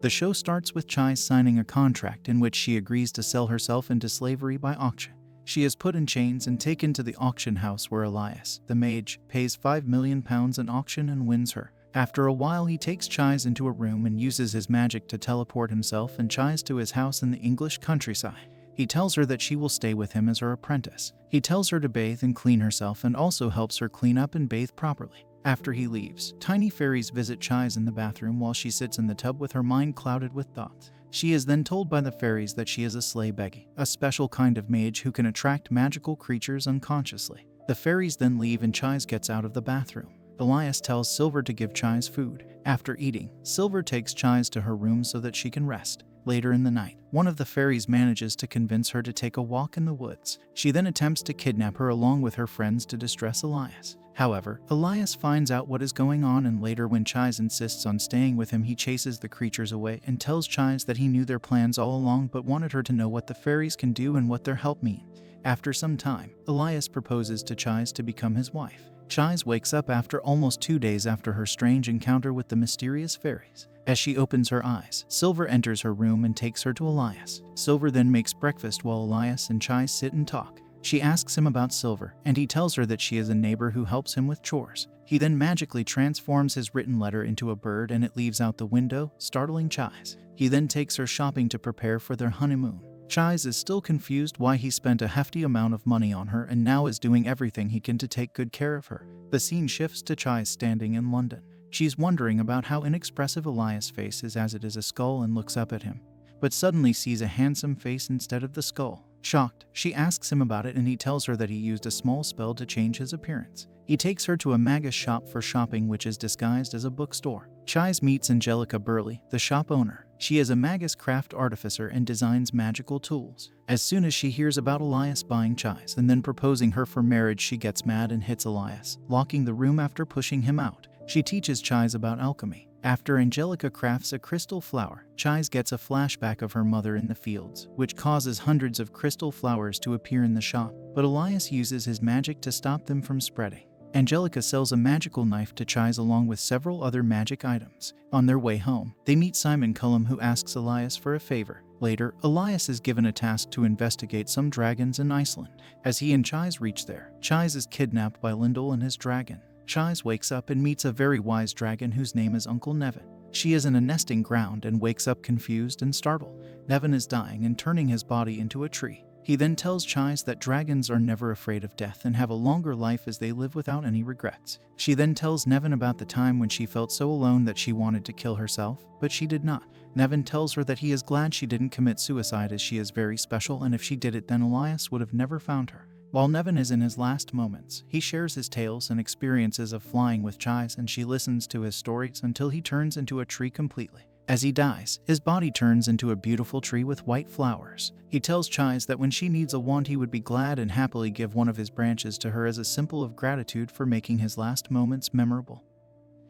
The show starts with Chai signing a contract in which she agrees to sell herself into slavery by auction. She is put in chains and taken to the auction house where Elias, the mage, pays £5 million in auction and wins her. After a while, he takes Chai into a room and uses his magic to teleport himself and Chai to his house in the English countryside. He tells her that she will stay with him as her apprentice. He tells her to bathe and clean herself and also helps her clean up and bathe properly. After he leaves, tiny fairies visit Chai in the bathroom while she sits in the tub with her mind clouded with thoughts. She is then told by the fairies that she is a Slaybegi, a special kind of mage who can attract magical creatures unconsciously. The fairies then leave and Chai gets out of the bathroom. Elias tells Silver to give Chai food. After eating, Silver takes Chai to her room so that she can rest. Later in the night, one of the fairies manages to convince her to take a walk in the woods. She then attempts to kidnap her along with her friends to distress Elias. However, Elias finds out what is going on, and later when Chai insists on staying with him, he chases the creatures away and tells Chai that he knew their plans all along but wanted her to know what the fairies can do and what their help mean. After some time, Elias proposes to Chai to become his wife. Chai wakes up after almost 2 days after her strange encounter with the mysterious fairies. As she opens her eyes, Silver enters her room and takes her to Elias. Silver then makes breakfast while Elias and Chai sit and talk. She asks him about Silver, and he tells her that she is a neighbor who helps him with chores. He then magically transforms his written letter into a bird and it leaves out the window, startling Chai. He then takes her shopping to prepare for their honeymoon. Chai is still confused why he spent a hefty amount of money on her and now is doing everything he can to take good care of her. The scene shifts to Chai standing in London. She's wondering about how inexpressive Elias' face is as it is a skull and looks up at him, but suddenly sees a handsome face instead of the skull. Shocked, she asks him about it and he tells her that he used a small spell to change his appearance. He takes her to a magus shop for shopping which is disguised as a bookstore. Chai meets Angelica Burley, the shop owner. She is a magus craft artificer and designs magical tools. As soon as she hears about Elias buying Chai and then proposing her for marriage, she gets mad and hits Elias, locking the room after pushing him out. She teaches Chai about alchemy. After Angelica crafts a crystal flower, Chai gets a flashback of her mother in the fields, which causes hundreds of crystal flowers to appear in the shop, but Elias uses his magic to stop them from spreading. Angelica sells a magical knife to Chai along with several other magic items. On their way home, they meet Simon Cullum, who asks Elias for a favor. Later, Elias is given a task to investigate some dragons in Iceland. As he and Chai reach there, Chai is kidnapped by Lyndall and his dragon. Chai wakes up and meets a very wise dragon whose name is Uncle Nevin. She is in a nesting ground and wakes up confused and startled. Nevin is dying and turning his body into a tree. He then tells Chai that dragons are never afraid of death and have a longer life as they live without any regrets. She then tells Nevin about the time when she felt so alone that she wanted to kill herself, but she did not. Nevin tells her that he is glad she didn't commit suicide as she is very special, and if she did it then Elias would have never found her. While Nevin is in his last moments, he shares his tales and experiences of flying with Chai, and she listens to his stories until he turns into a tree completely. As he dies, his body turns into a beautiful tree with white flowers. He tells Chai that when she needs a wand he would be glad and happily give one of his branches to her as a symbol of gratitude for making his last moments memorable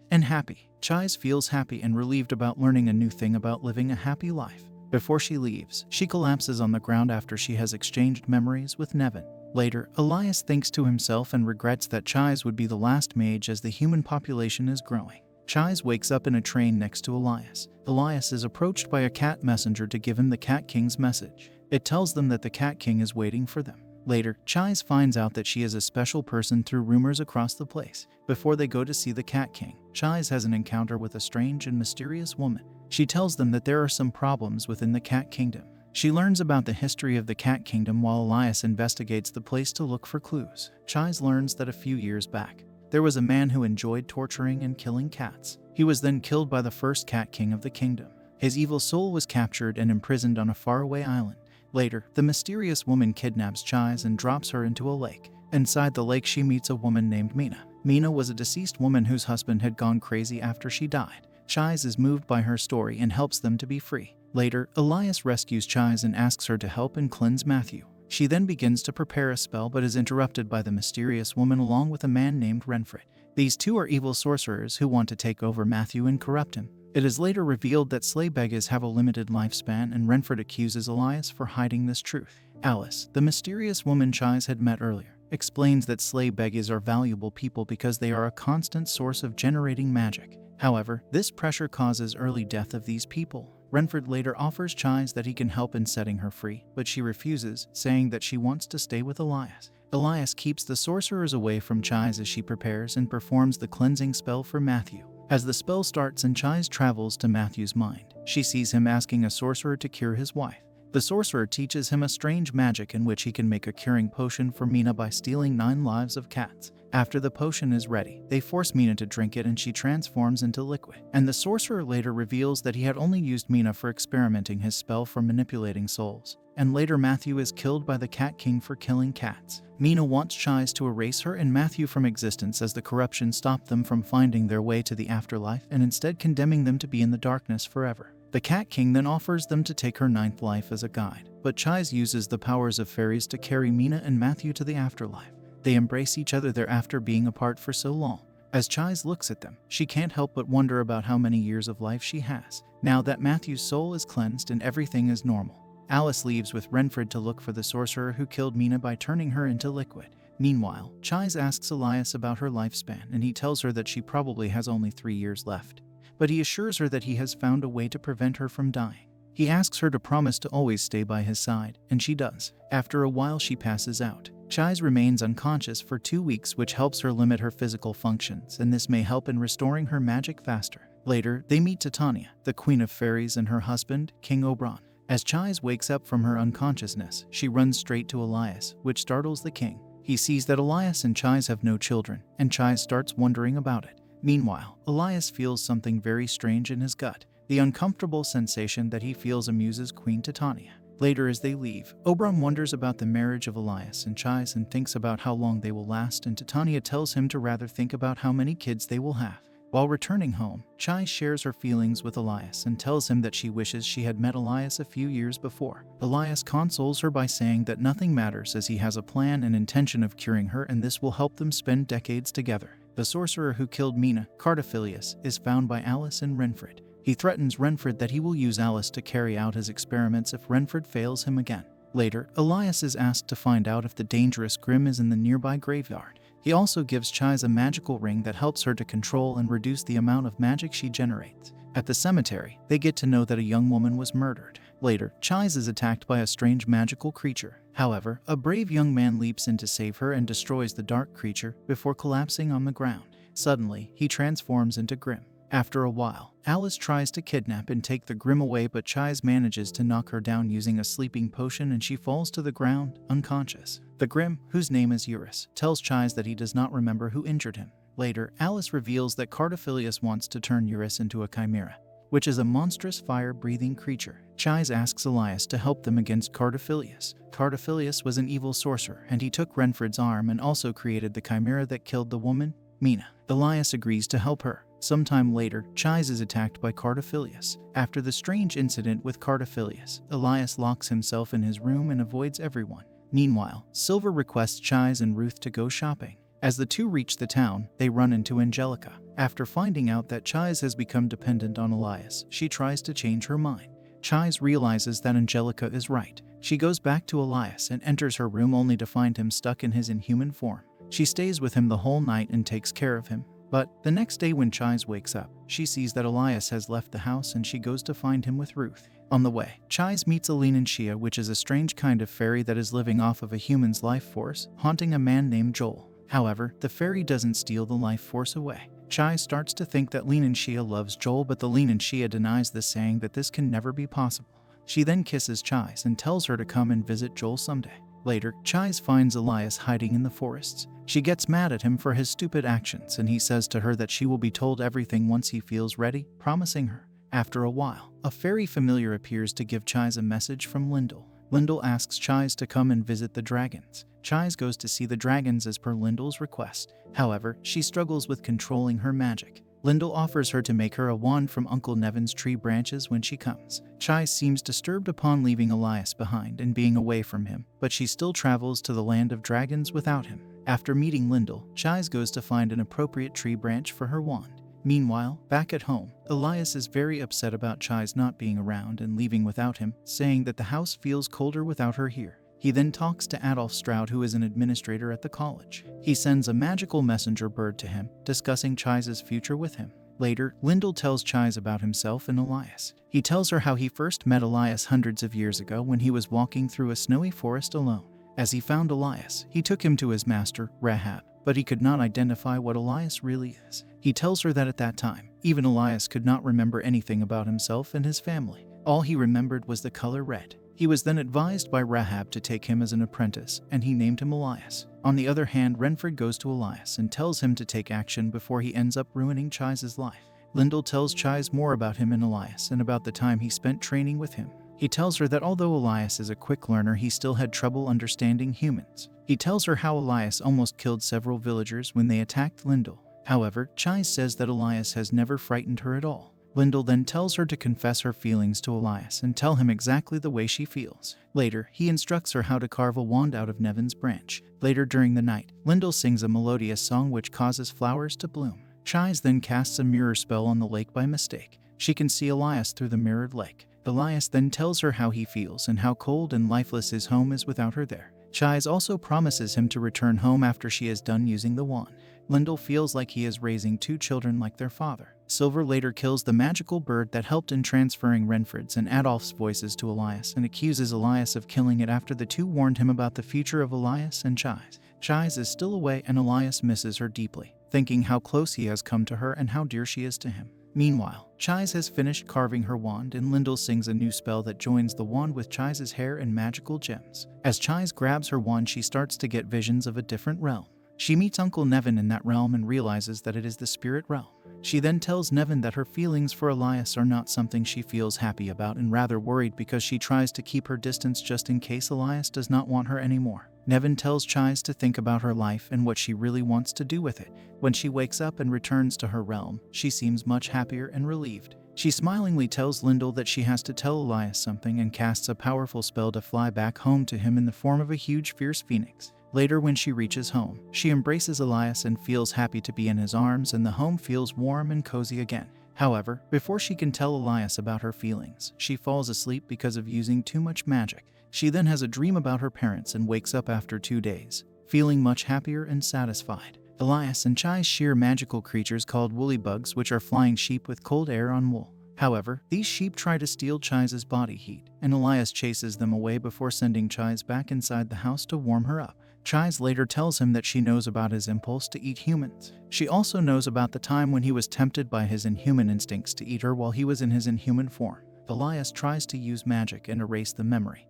and happy. Chai feels happy and relieved about learning a new thing about living a happy life. Before she leaves, she collapses on the ground after she has exchanged memories with Nevin. Later, Elias thinks to himself and regrets that Chai would be the last mage as the human population is growing. Chai wakes up in a train next to Elias. Elias is approached by a cat messenger to give him the Cat King's message. It tells them that the Cat King is waiting for them. Later, Chai finds out that she is a special person through rumors across the place. Before they go to see the Cat King, Chai has an encounter with a strange and mysterious woman. She tells them that there are some problems within the Cat Kingdom. She learns about the history of the Cat Kingdom while Elias investigates the place to look for clues. Chai learns that a few years back, there was a man who enjoyed torturing and killing cats. He was then killed by the first Cat King of the kingdom. His evil soul was captured and imprisoned on a faraway island. Later, the mysterious woman kidnaps Chai and drops her into a lake. Inside the lake she meets a woman named Mina. Mina was a deceased woman whose husband had gone crazy after she died. Chai is moved by her story and helps them to be free. Later, Elias rescues Chai and asks her to help and cleanse Matthew. She then begins to prepare a spell but is interrupted by the mysterious woman along with a man named Renfred. These two are evil sorcerers who want to take over Matthew and corrupt him. It is later revealed that Slaybeggars have a limited lifespan, and Renfred accuses Elias for hiding this truth. Alice, the mysterious woman Chai had met earlier, explains that Slaybeggars are valuable people because they are a constant source of generating magic. However, this pressure causes early death of these people. Renfred later offers Chais that he can help in setting her free, but she refuses, saying that she wants to stay with Elias. Elias keeps the sorcerers away from Chais as she prepares and performs the cleansing spell for Matthew. As the spell starts and Chais travels to Matthew's mind, she sees him asking a sorcerer to cure his wife. The sorcerer teaches him a strange magic in which he can make a curing potion for Mina by stealing 9 lives of cats. After the potion is ready, they force Mina to drink it and she transforms into liquid. And the sorcerer later reveals that he had only used Mina for experimenting his spell for manipulating souls. And later Matthew is killed by the Cat King for killing cats. Mina wants Chais to erase her and Matthew from existence as the corruption stopped them from finding their way to the afterlife and instead condemning them to be in the darkness forever. The Cat King then offers them to take her 9th life as a guide, but Chais uses the powers of fairies to carry Mina and Matthew to the afterlife. They embrace each other there after being apart for so long. As Chais looks at them, she can't help but wonder about how many years of life she has, now that Matthew's soul is cleansed and everything is normal. Alice leaves with Renfred to look for the sorcerer who killed Mina by turning her into liquid. Meanwhile, Chais asks Elias about her lifespan and he tells her that she probably has only 3 years left. But he assures her that he has found a way to prevent her from dying. He asks her to promise to always stay by his side, and she does. After a while she passes out. Chais remains unconscious for 2 weeks, which helps her limit her physical functions, and this may help in restoring her magic faster. Later, they meet Titania, the Queen of Fairies, and her husband, King Oberon. As Chais wakes up from her unconsciousness, she runs straight to Elias, which startles the king. He sees that Elias and Chais have no children, and Chais starts wondering about it. Meanwhile, Elias feels something very strange in his gut. The uncomfortable sensation that he feels amuses Queen Titania. Later as they leave, Oberon wonders about the marriage of Elias and Chais and thinks about how long they will last, and Titania tells him to rather think about how many kids they will have. While returning home, Chais shares her feelings with Elias and tells him that she wishes she had met Elias a few years before. Elias consoles her by saying that nothing matters as he has a plan and intention of curing her, and this will help them spend decades together. The sorcerer who killed Mina, Cardophilius, is found by Alice and Renfred. He threatens Renfred that he will use Alice to carry out his experiments if Renfred fails him again. Later, Elias is asked to find out if the dangerous Grim is in the nearby graveyard. He also gives Chais a magical ring that helps her to control and reduce the amount of magic she generates. At the cemetery, they get to know that a young woman was murdered. Later, Chais is attacked by a strange magical creature. However, a brave young man leaps in to save her and destroys the dark creature before collapsing on the ground. Suddenly, he transforms into Grim. After a while, Alice tries to kidnap and take the Grim away, but Chais manages to knock her down using a sleeping potion and she falls to the ground, unconscious. The Grim, whose name is Eurus, tells Chais that he does not remember who injured him. Later, Alice reveals that Cardophilius wants to turn Eurus into a chimera, which is a monstrous fire-breathing creature. Chais asks Elias to help them against Cardophilius. Cardophilius was an evil sorcerer, and he took Renfred's arm and also created the chimera that killed the woman, Mina. Elias agrees to help her. Sometime later, Chais is attacked by Cardophilius. After the strange incident with Cardophilius, Elias locks himself in his room and avoids everyone. Meanwhile, Silver requests Chais and Ruth to go shopping. As the two reach the town, they run into Angelica. After finding out that Chais has become dependent on Elias, she tries to change her mind. Chais realizes that Angelica is right. She goes back to Elias and enters her room only to find him stuck in his inhuman form. She stays with him the whole night and takes care of him. But the next day when Chais wakes up, she sees that Elias has left the house and she goes to find him with Ruth. On the way, Chais meets Shia, which is a strange kind of fairy that is living off of a human's life force, haunting a man named Joel. However, the fairy doesn't steal the life force away. Chais starts to think that Shia loves Joel, but the Shia denies this, saying that this can never be possible. She then kisses Chais and tells her to come and visit Joel someday. Later, Chais finds Elias hiding in the forests. She gets mad at him for his stupid actions, and he says to her that she will be told everything once he feels ready, promising her. After a while, a fairy familiar appears to give Chais a message from Lindell. Lindell asks Chais to come and visit the dragons. Chais goes to see the dragons as per Lindell's request. However, she struggles with controlling her magic. Lindell offers her to make her a wand from Uncle Nevin's tree branches when she comes. Chais seems disturbed upon leaving Elias behind and being away from him, but she still travels to the land of dragons without him. After meeting Lindell, Chais goes to find an appropriate tree branch for her wand. Meanwhile, back at home, Elias is very upset about Chais not being around and leaving without him, saying that the house feels colder without her here. He then talks to Adolf Stroud, who is an administrator at the college. He sends a magical messenger bird to him, discussing Chais's future with him. Later, Lyndall tells Chais about himself and Elias. He tells her how he first met Elias hundreds of years ago when he was walking through a snowy forest alone. As he found Elias, he took him to his master, Rahab, but he could not identify what Elias really is. He tells her that at that time, even Elias could not remember anything about himself and his family. All he remembered was the color red. He was then advised by Rahab to take him as an apprentice, and he named him Elias. On the other hand, Renfred goes to Elias and tells him to take action before he ends up ruining Chais' life. Lyndall tells Chais more about him and Elias and about the time he spent training with him. He tells her that although Elias is a quick learner, he still had trouble understanding humans. He tells her how Elias almost killed several villagers when they attacked Lyndall. However, Chais says that Elias has never frightened her at all. Lyndall then tells her to confess her feelings to Elias and tell him exactly the way she feels. Later, he instructs her how to carve a wand out of Nevin's branch. Later during the night, Lyndall sings a melodious song which causes flowers to bloom. Chais then casts a mirror spell on the lake by mistake. She can see Elias through the mirrored lake. Elias then tells her how he feels and how cold and lifeless his home is without her there. Chais also promises him to return home after she is done using the wand. Lyndall feels like he is raising two children like their father. Silver later kills the magical bird that helped in transferring Renfred's and Adolf's voices to Elias and accuses Elias of killing it after the two warned him about the future of Elias and Chais. Chais is still away and Elias misses her deeply, thinking how close he has come to her and how dear she is to him. Meanwhile, Chais has finished carving her wand and Lyndall sings a new spell that joins the wand with Chais' hair and magical gems. As Chais grabs her wand, she starts to get visions of a different realm. She meets Uncle Nevin in that realm and realizes that it is the spirit realm. She then tells Nevin that her feelings for Elias are not something she feels happy about and rather worried because she tries to keep her distance just in case Elias does not want her anymore. Nevin tells Chais to think about her life and what she really wants to do with it. When she wakes up and returns to her realm, she seems much happier and relieved. She smilingly tells Lyndall that she has to tell Elias something and casts a powerful spell to fly back home to him in the form of a huge fierce phoenix. Later, when she reaches home, she embraces Elias and feels happy to be in his arms, and the home feels warm and cozy again. However, before she can tell Elias about her feelings, she falls asleep because of using too much magic. She then has a dream about her parents and wakes up after 2 days, feeling much happier and satisfied. Elias and Chais shear magical creatures called woolly bugs, which are flying sheep with cold air on wool. However, these sheep try to steal Chais' body heat, and Elias chases them away before sending Chais back inside the house to warm her up. Chais later tells him that she knows about his impulse to eat humans. She also knows about the time when he was tempted by his inhuman instincts to eat her while he was in his inhuman form. Elias tries to use magic and erase the memory,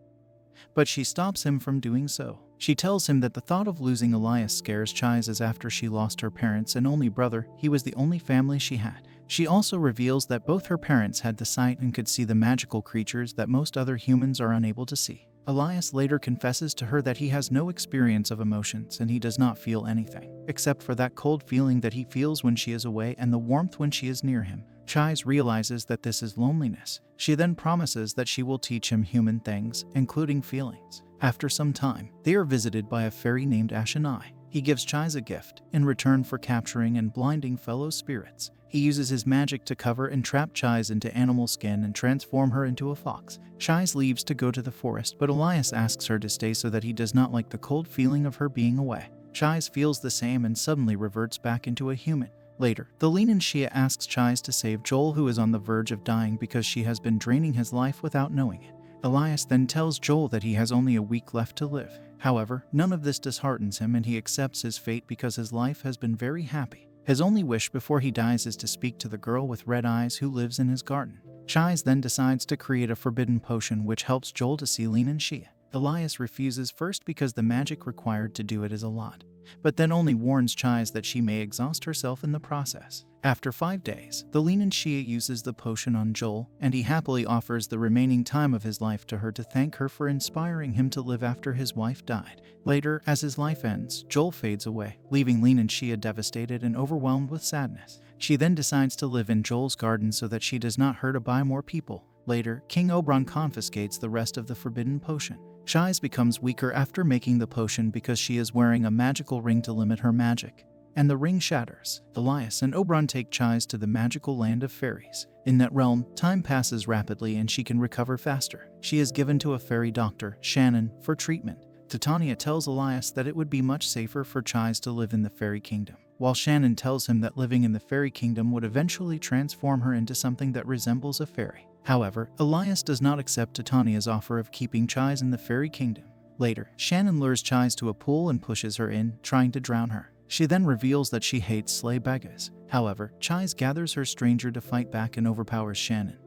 but she stops him from doing so. She tells him that the thought of losing Elias scares Chais, as after she lost her parents and only brother, he was the only family she had. She also reveals that both her parents had the sight and could see the magical creatures that most other humans are unable to see. Elias later confesses to her that he has no experience of emotions and he does not feel anything, except for that cold feeling that he feels when she is away and the warmth when she is near him. Chais realizes that this is loneliness. She then promises that she will teach him human things, including feelings. After some time, they are visited by a fairy named Ashanai. He gives Chais a gift in return for capturing and blinding fellow spirits. He uses his magic to cover and trap Chais into animal skin and transform her into a fox. Chais leaves to go to the forest, but Elias asks her to stay so that he does not like the cold feeling of her being away. Chais feels the same and suddenly reverts back into a human. Later, the Leanan Shia asks Chais to save Joel, who is on the verge of dying because she has been draining his life without knowing it. Elias then tells Joel that he has only a week left to live. However, none of this disheartens him and he accepts his fate because his life has been very happy. His only wish before he dies is to speak to the girl with red eyes who lives in his garden. Chais then decides to create a forbidden potion which helps Joel to see Leanan Shia. Elias refuses, first because the magic required to do it is a lot, but then only warns Chais that she may exhaust herself in the process. After 5 days, the Leanan Shia uses the potion on Joel, and he happily offers the remaining time of his life to her to thank her for inspiring him to live after his wife died. Later, as his life ends, Joel fades away, leaving Leanan Shia devastated and overwhelmed with sadness. She then decides to live in Joel's garden so that she does not hurt by more people. Later, King Oberon confiscates the rest of the forbidden potion. Chais becomes weaker after making the potion because she is wearing a magical ring to limit her magic, and the ring shatters. Elias and Oberon take Chais to the magical land of fairies. In that realm, time passes rapidly and she can recover faster. She is given to a fairy doctor, Shannon, for treatment. Titania tells Elias that it would be much safer for Chais to live in the fairy kingdom. while Shannon tells him that living in the fairy kingdom would eventually transform her into something that resembles a fairy. However, Elias does not accept Titania's offer of keeping Chais in the fairy kingdom. Later, Shannon lures Chais to a pool and pushes her in, trying to drown her. She then reveals that she hates Slay Beggars. However, Chais gathers her stranger to fight back and overpowers Shannon,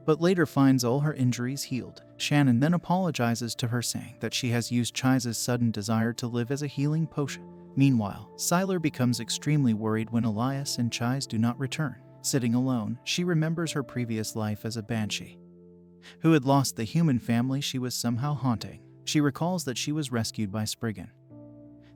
but later finds all her injuries healed. Shannon then apologizes to her, saying that she has used Chais' sudden desire to live as a healing potion. Meanwhile, Sylar becomes extremely worried when Elias and Chais do not return. Sitting alone, she remembers her previous life as a banshee who had lost the human family she was somehow haunting. She recalls that she was rescued by Spriggan,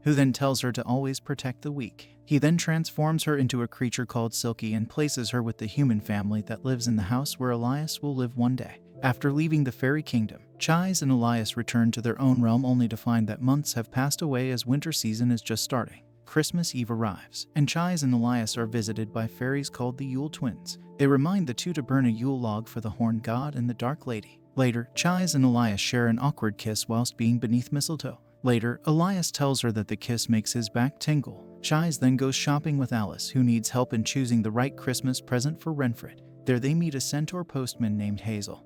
who then tells her to always protect the weak. He then transforms her into a creature called Silky and places her with the human family that lives in the house where Elias will live one day. After leaving the fairy kingdom, Chais and Elias return to their own realm only to find that months have passed away as winter season is just starting. Christmas Eve arrives, and Chais and Elias are visited by fairies called the Yule Twins. They remind the two to burn a Yule log for the Horned God and the Dark Lady. Later, Chais and Elias share an awkward kiss whilst being beneath mistletoe. Later, Elias tells her that the kiss makes his back tingle. Chais then goes shopping with Alice, who needs help in choosing the right Christmas present for Renfred. There they meet a centaur postman named Hazel,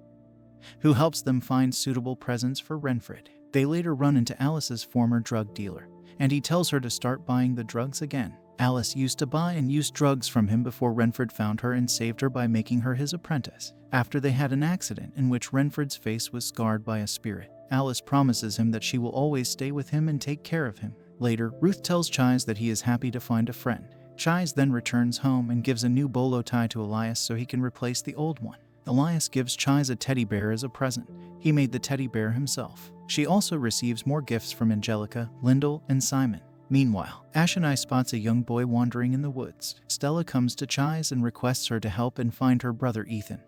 who helps them find suitable presents for Renfred. They later run into Alice's former drug dealer, and he tells her to start buying the drugs again. Alice used to buy and use drugs from him before Renfred found her and saved her by making her his apprentice. After they had an accident in which Renfred's face was scarred by a spirit, Alice promises him that she will always stay with him and take care of him. Later, Ruth tells Chais that he is happy to find a friend. Chais then returns home and gives a new bolo tie to Elias so he can replace the old one. Elias gives Chais a teddy bear as a present. He made the teddy bear himself. She also receives more gifts from Angelica, Lyndall, and Simon. Meanwhile, Ashenai spots a young boy wandering in the woods. Stella comes to Chais and requests her to help and find her brother Ethan,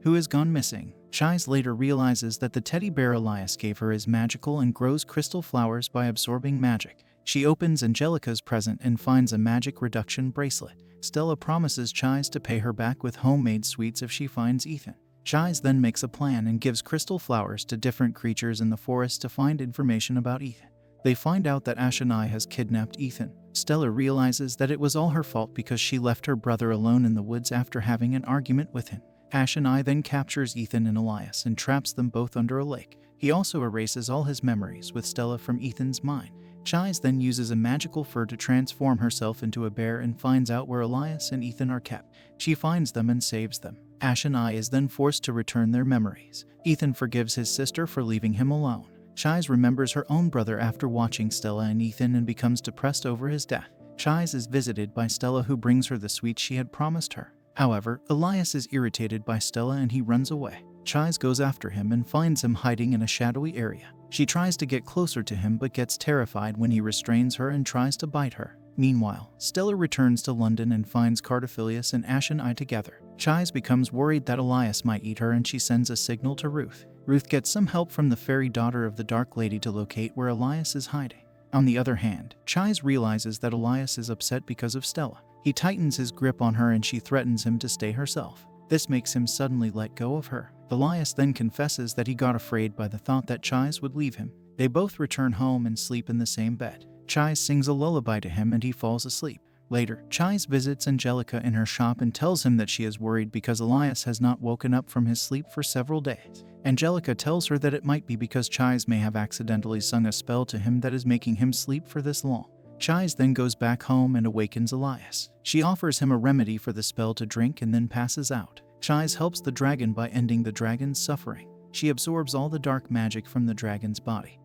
who has gone missing. Chais later realizes that the teddy bear Elias gave her is magical and grows crystal flowers by absorbing magic. She opens Angelica's present and finds a magic reduction bracelet. Stella promises Chais to pay her back with homemade sweets if she finds Ethan. Chais then makes a plan and gives crystal flowers to different creatures in the forest to find information about Ethan. They find out that Ashenai has kidnapped Ethan. Stella realizes that it was all her fault because she left her brother alone in the woods after having an argument with him. Ashenai then captures Ethan and Elias and traps them both under a lake. He also erases all his memories with Stella from Ethan's mind. Chais then uses a magical fur to transform herself into a bear and finds out where Elias and Ethan are kept. She finds them and saves them. Ashenai is then forced to return their memories. Ethan forgives his sister for leaving him alone. Chais remembers her own brother after watching Stella and Ethan and becomes depressed over his death. Chais is visited by Stella, who brings her the sweets she had promised her. However, Elias is irritated by Stella and he runs away. Chais goes after him and finds him hiding in a shadowy area. She tries to get closer to him but gets terrified when he restrains her and tries to bite her. Meanwhile, Stella returns to London and finds Cardophilius and Ashenai together. Chais becomes worried that Elias might eat her and she sends a signal to Ruth. Ruth gets some help from the fairy daughter of the Dark Lady to locate where Elias is hiding. On the other hand, Chais realizes that Elias is upset because of Stella. He tightens his grip on her and she threatens him to stay herself. This makes him suddenly let go of her. Elias then confesses that he got afraid by the thought that Chais would leave him. They both return home and sleep in the same bed. Chais sings a lullaby to him and he falls asleep. Later, Chais visits Angelica in her shop and tells him that she is worried because Elias has not woken up from his sleep for several days. Angelica tells her that it might be because Chais may have accidentally sung a spell to him that is making him sleep for this long. Chais then goes back home and awakens Elias. She offers him a remedy for the spell to drink and then passes out. Chais helps the dragon by ending the dragon's suffering. She absorbs all the dark magic from the dragon's body,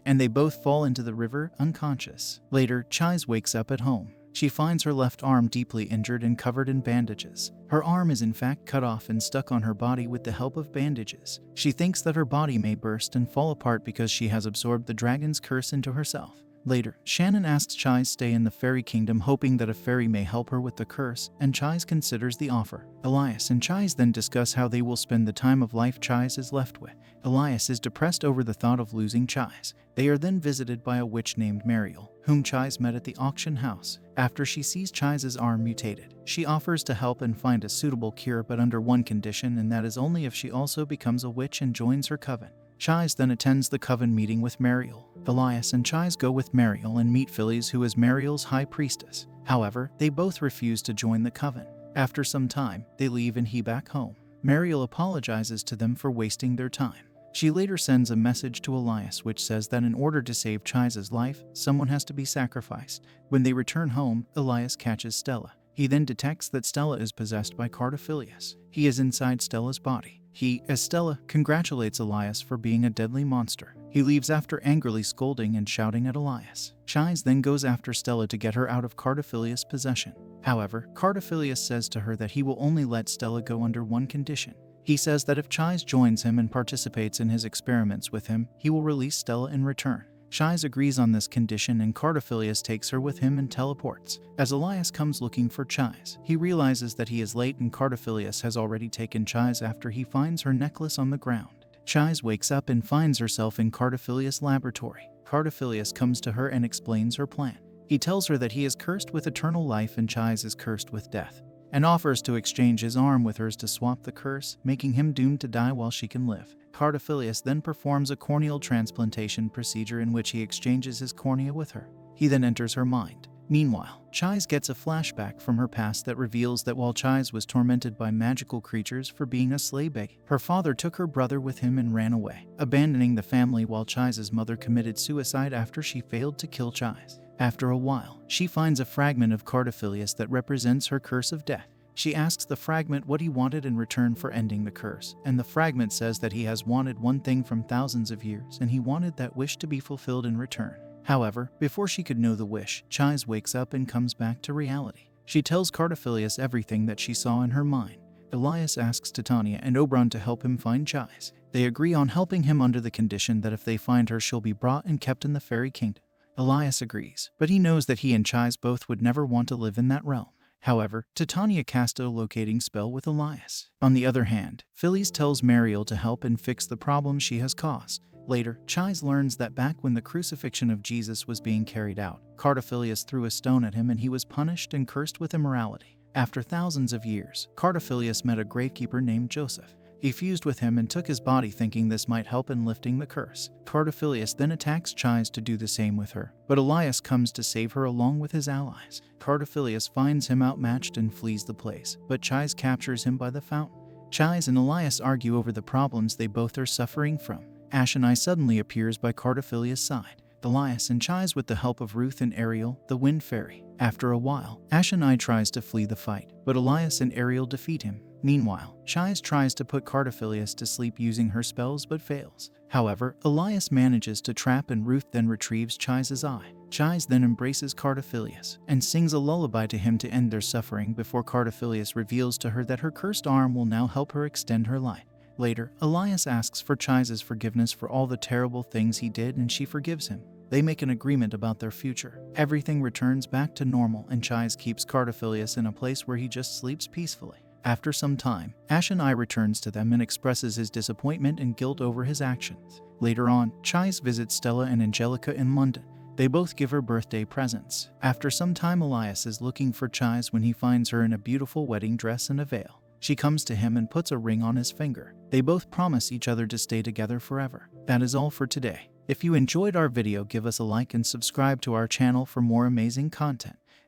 and they both fall into the river unconscious. Later, Chais wakes up at home. She finds her left arm deeply injured and covered in bandages. Her arm is in fact cut off and stuck on her body with the help of bandages. She thinks that her body may burst and fall apart because she has absorbed the dragon's curse into herself. Later, Shannon asks Chais stay in the fairy kingdom, hoping that a fairy may help her with the curse, and Chais considers the offer. Elias and Chais then discuss how they will spend the time of life Chais is left with. Elias is depressed over the thought of losing Chais. They are then visited by a witch named Mariel, whom Chais met at the auction house. After she sees Chais' arm mutated, she offers to help and find a suitable cure, but under one condition, and that is only if she also becomes a witch and joins her coven. Chais then attends the coven meeting with Mariel, Elias and Chais go with Mariel and meet Phyllis, who is Mariel's high priestess. However, they both refuse to join the coven. After some time, they leave and head back home. Mariel apologizes to them for wasting their time. She later sends a message to Elias which says that in order to save Chais' life, someone has to be sacrificed. When they return home, Elias catches Stella. He then detects that Stella is possessed by Cardophilius. He is inside Stella's body. He, as Stella, congratulates Elias for being a deadly monster. He leaves after angrily scolding and shouting at Elias. Chais then goes after Stella to get her out of Cardophilius' possession. However, Cardophilius says to her that he will only let Stella go under one condition. He says that if Chais joins him and participates in his experiments with him, he will release Stella in return. Chais agrees on this condition and Cardophilius takes her with him and teleports. As Elias comes looking for Chais, he realizes that he is late and Cardophilius has already taken Chais after he finds her necklace on the ground. Chais wakes up and finds herself in Cardophilius' laboratory. Cardophilius comes to her and explains her plan. He tells her that he is cursed with eternal life and Chais is cursed with death, and offers to exchange his arm with hers to swap the curse, making him doomed to die while she can live. Cardophilius then performs a corneal transplantation procedure in which he exchanges his cornea with her. He then enters her mind. Meanwhile, Chais gets a flashback from her past that reveals that while Chais was tormented by magical creatures for being a slave babe, her father took her brother with him and ran away, abandoning the family while Chais' mother committed suicide after she failed to kill Chais. After a while, she finds a fragment of Cardophilius that represents her curse of death. She asks the fragment what he wanted in return for ending the curse, and the fragment says that he has wanted one thing from thousands of years and he wanted that wish to be fulfilled in return. However, before she could know the wish, Chais wakes up and comes back to reality. She tells Cardophilius everything that she saw in her mind. Elias asks Titania and Oberon to help him find Chais. They agree on helping him under the condition that if they find her, she'll be brought and kept in the fairy kingdom. Elias agrees, but he knows that he and Chais both would never want to live in that realm. However, Titania cast a locating spell with Elias. On the other hand, Phyllis tells Mariel to help and fix the problem she has caused. Later, Chais learns that back when the crucifixion of Jesus was being carried out, Cardophilius threw a stone at him and he was punished and cursed with immorality. After thousands of years, Cardophilius met a gravekeeper named Joseph. He fused with him and took his body thinking this might help in lifting the curse. Cardophilius then attacks Chais to do the same with her, but Elias comes to save her along with his allies. Cardophilius finds him outmatched and flees the place, but Chais captures him by the fountain. Chais and Elias argue over the problems they both are suffering from. Ashenai suddenly appears by Cardophilius' side. Elias and Chais with the help of Ruth and Ariel, the Wind Fairy. After a while, Ashenai tries to flee the fight, but Elias and Ariel defeat him. Meanwhile, Chais tries to put Cardophilius to sleep using her spells but fails. However, Elias manages to trap and Ruth then retrieves Chais' eye. Chais then embraces Cardophilius and sings a lullaby to him to end their suffering before Cardophilius reveals to her that her cursed arm will now help her extend her life. Later, Elias asks for Chais' forgiveness for all the terrible things he did and she forgives him. They make an agreement about their future. Everything returns back to normal and Chais keeps Cardophilius in a place where he just sleeps peacefully. After some time, Ashenai returns to them and expresses his disappointment and guilt over his actions. Later on, Chais visits Stella and Angelica in London. They both give her birthday presents. After some time, Elias is looking for Chais when he finds her in a beautiful wedding dress and a veil. She comes to him and puts a ring on his finger. They both promise each other to stay together forever. That is all for today. If you enjoyed our video, give us a like and subscribe to our channel for more amazing content.